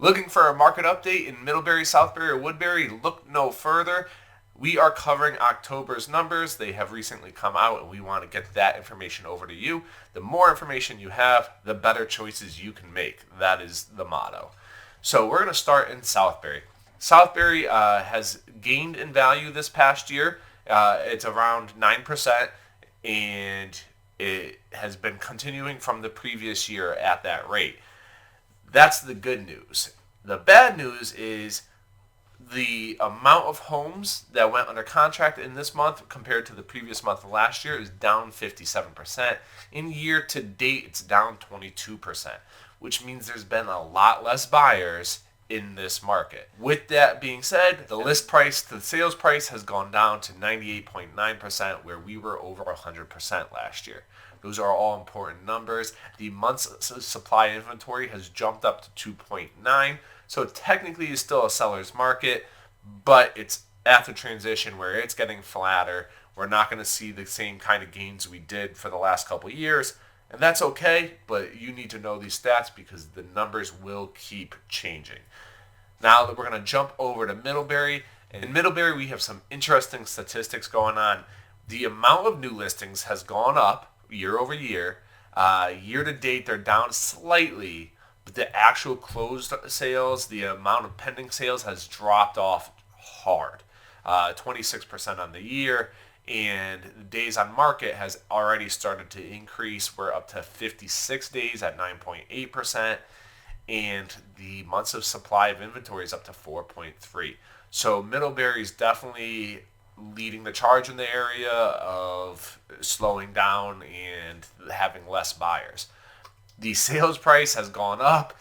Looking for a market update in Middlebury, Southbury, or Woodbury? Look no further. We are covering October's numbers. They have recently come out, and we want to get that information over to you. The more information you have, the better choices you can make. That is the motto. So we're going to start in Southbury. Southbury has gained in value this past year. It's around 9%, and it has been continuing from the previous year at that rate. That's the good news. The bad news is the amount of homes that went under contract in this month compared to the previous month of last year is down 57%. In year to date, it's down 22%, which means there's been a lot less buyers in this market. With that being said, the list price to the sales price has gone down to 98.9%, where we were over 100% last year. Those are all important numbers. The months supply inventory has jumped up to 2.9. So technically it's still a seller's market, but it's at the transition where it's getting flatter. We're not going to see the same kind of gains we did for the last couple of years. And that's okay, but you need to know these stats because the numbers will keep changing. Now that we're going to jump over to Middlebury. In Middlebury, we have some interesting statistics going on. The amount of new listings has gone up year over year. Year to date, they're down slightly, but the actual closed sales, the amount of pending sales has dropped off hard. 26% on the year, and days on market has already started to increase. We're up to 56 days at 9.8%, and the months of supply of inventory is up to 4.3. So Middlebury is definitely leading the charge in the area of slowing down and having less buyers. The sales price has gone up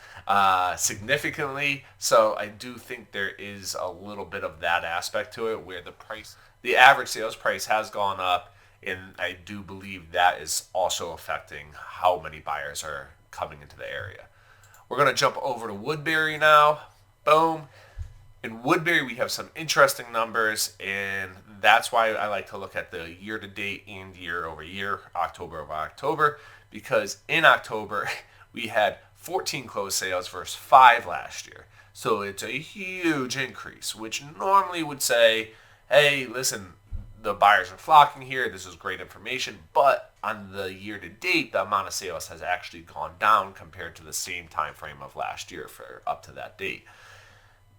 significantly, so I do think there is a little bit of that aspect to it where the average sales price has gone up, and I do believe that is also affecting how many buyers are coming into the area. We're going to jump over to Woodbury now. Boom. In Woodbury, we have some interesting numbers, and that's why I like to look at the year-to-date and year-over-year, October over October, because in October, we had 14 closed sales versus 5 last year. So it's a huge increase, which normally would say, hey, listen, the buyers are flocking here. This is great information. But on the year-to-date, the amount of sales has actually gone down compared to the same time frame of last year for up to that date.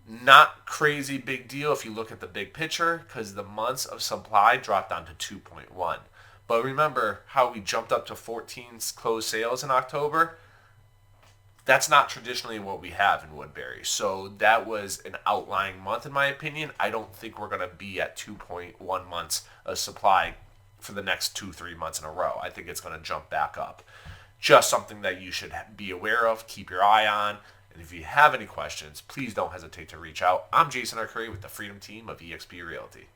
Not crazy big deal if you look at the big picture because the months of supply dropped down to 2.1. But remember how we jumped up to 14 closed sales in October? That's not traditionally what we have in Woodbury. So that was an outlying month in my opinion. I don't think we're going to be at 2.1 months of supply for the next 2-3 months in a row. I think it's going to jump back up. Just something that you should be aware of, keep your eye on. And if you have any questions, please don't hesitate to reach out. I'm Jason Arcuri with the Freedom Team of eXp Realty.